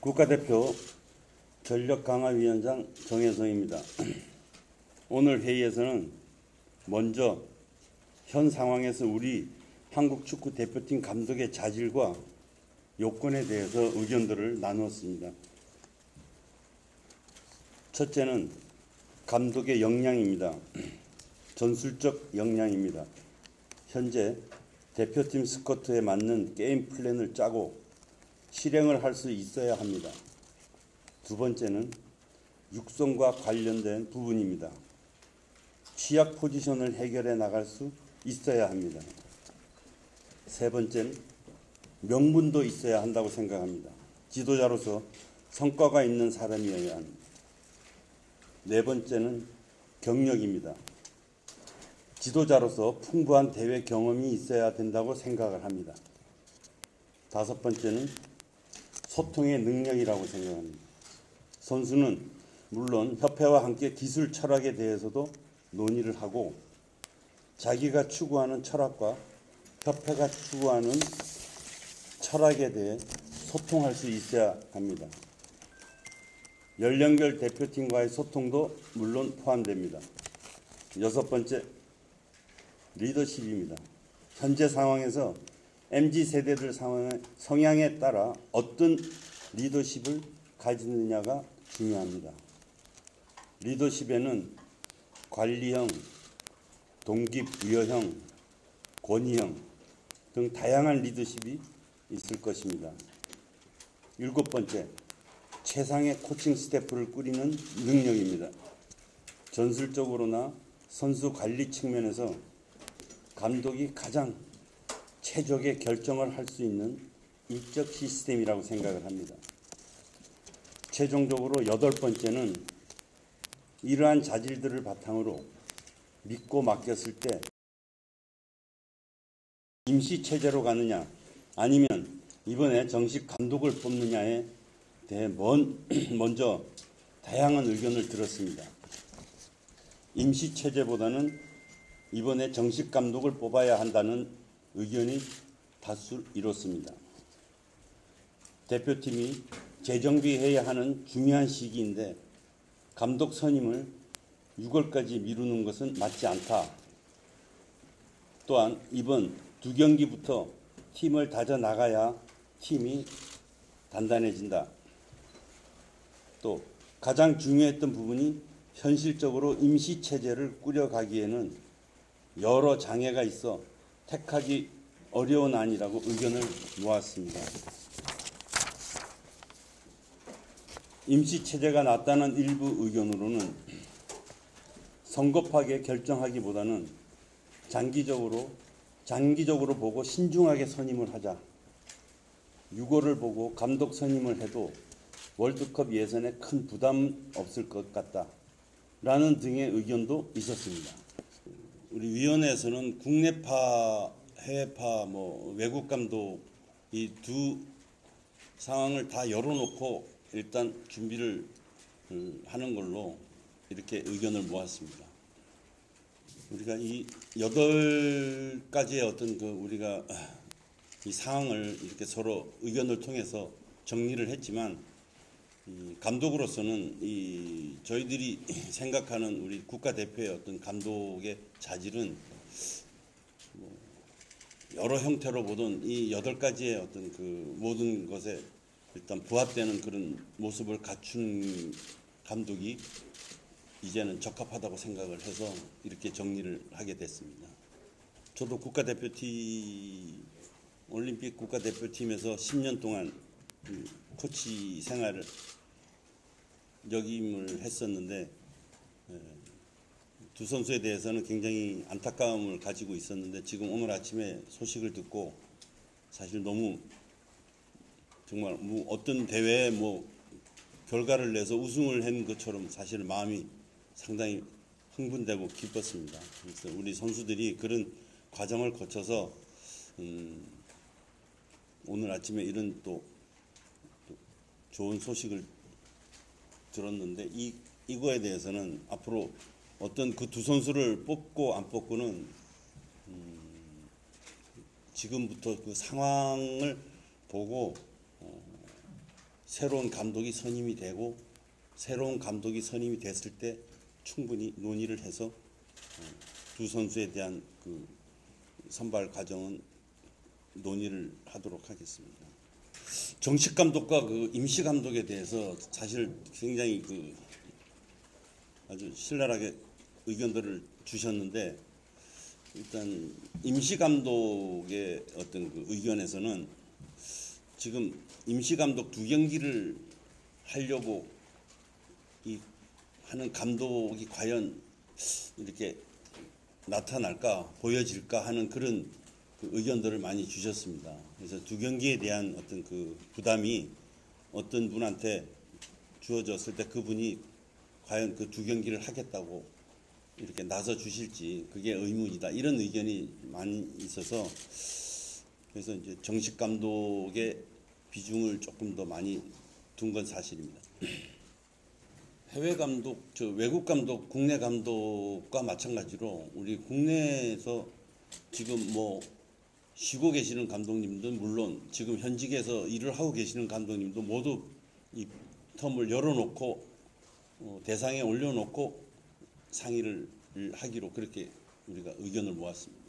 국가대표 전력강화위원장 정혜성입니다. 오늘 회의에서는 먼저 현 상황에서 우리 한국축구 대표팀 감독의 자질과 요건에 대해서 의견들을 나누었습니다. 첫째는 감독의 역량입니다. 전술적 역량입니다. 현재 대표팀 스쿼트에 맞는 게임 플랜을 짜고 실행을 할 수 있어야 합니다. 두 번째는 육성과 관련된 부분입니다. 취약 포지션을 해결해 나갈 수 있어야 합니다. 세 번째는 명분도 있어야 한다고 생각합니다. 지도자로서 성과가 있는 사람이어야 합니다. 네 번째는 경력입니다. 지도자로서 풍부한 대회 경험이 있어야 된다고 생각을 합니다. 다섯 번째는 소통의 능력이라고 생각합니다. 선수는 물론 협회와 함께 기술 철학에 대해서도 논의를 하고 자기가 추구하는 철학과 협회가 추구하는 철학에 대해 소통할 수 있어야 합니다. 연령별 대표팀과의 소통도 물론 포함됩니다. 여섯 번째, 리더십입니다. 현재 상황에서 MZ세대들 성향에 따라 어떤 리더십을 가지느냐가 중요합니다. 리더십에는 관리형, 동기부여형, 권위형 등 다양한 리더십이 있을 것입니다. 일곱 번째, 최상의 코칭 스태프를 꾸리는 능력입니다. 전술적으로나 선수 관리 측면에서 감독이 가장 최적의 결정을 할 수 있는 일적 시스템이라고 생각을 합니다. 최종적으로 여덟 번째는 이러한 자질들을 바탕으로 믿고 맡겼을 때 임시체제로 가느냐 아니면 이번에 정식 감독을 뽑느냐에 대해 먼저 다양한 의견을 들었습니다. 임시체제보다는 이번에 정식 감독을 뽑아야 한다는 의견이 다수 이뤘습니다. 대표팀이 재정비해야 하는 중요한 시기인데 감독 선임을 6월까지 미루는 것은 맞지 않다. 또한 이번 두 경기부터 팀을 다져나가야 팀이 단단해진다. 또 가장 중요했던 부분이 현실적으로 임시체제를 꾸려가기에는 여러 장애가 있어 택하기 어려운 안이라고 의견을 모았습니다. 임시체제가 낫다는 일부 의견으로는 성급하게 결정하기보다는 장기적으로 보고 신중하게 선임을 하자. 6월을 보고 감독 선임을 해도 월드컵 예선에 큰 부담 없을 것 같다. 라는 등의 의견도 있었습니다. 우리 위원회에서는 국내파, 해외파, 외국 감독 이 두 상황을 다 열어놓고 일단 준비를 하는 걸로 이렇게 의견을 모았습니다. 우리가 이 8가지의 어떤 우리가 이 상황을 이렇게 서로 의견을 통해서 정리를 했지만 감독으로서는 저희들이 생각하는 우리 국가대표의 어떤 감독의 자질은 여러 형태로 보던 이 8가지의 어떤 모든 것에 일단 부합되는 그런 모습을 갖춘 감독이 이제는 적합하다고 생각을 해서 이렇게 정리를 하게 됐습니다. 저도 올림픽 국가대표팀에서 10년 동안 코치 생활을 역임을 했었는데 두 선수에 대해서는 굉장히 안타까움을 가지고 있었는데 지금 오늘 아침에 소식을 듣고 사실 너무 정말 어떤 대회에 결과를 내서 우승을 한 것처럼 사실 마음이 상당히 흥분되고 기뻤습니다. 그래서 우리 선수들이 그런 과정을 거쳐서 오늘 아침에 이런 또 좋은 소식을 들었는데 이거에 대해서는 앞으로 어떤 그 두 선수를 뽑고 안 뽑고는 지금부터 그 상황을 보고 새로운 감독이 선임이 되고 새로운 감독이 선임이 됐을 때 충분히 논의를 해서 두 선수에 대한 그 선발 과정은 논의를 하도록 하겠습니다. 정식 감독과 그 임시 감독에 대해서 사실 굉장히 그 아주 신랄하게 의견들을 주셨는데, 일단 임시 감독의 어떤 그 의견에서는 지금 임시 감독 2경기를 하려고 하는 감독이 과연 이렇게 나타날까 보여질까 하는 그런 그 의견들을 많이 주셨습니다. 그래서 2경기에 대한 어떤 그 부담이 어떤 분한테 주어졌을 때 그분이 과연 그 2경기를 하겠다고 이렇게 나서 주실지 그게 의문이다, 이런 의견이 많이 있어서, 그래서 이제 정식 감독의 비중을 조금 더 많이 둔 건 사실입니다. 해외 감독, 외국 감독, 국내 감독과 마찬가지로 우리 국내에서 지금 뭐 쉬고 계시는 감독님도 물론 지금 현직에서 일을 하고 계시는 감독님도 모두 이 텀을 열어놓고 대상에 올려놓고 상의를 하기로 그렇게 우리가 의견을 모았습니다.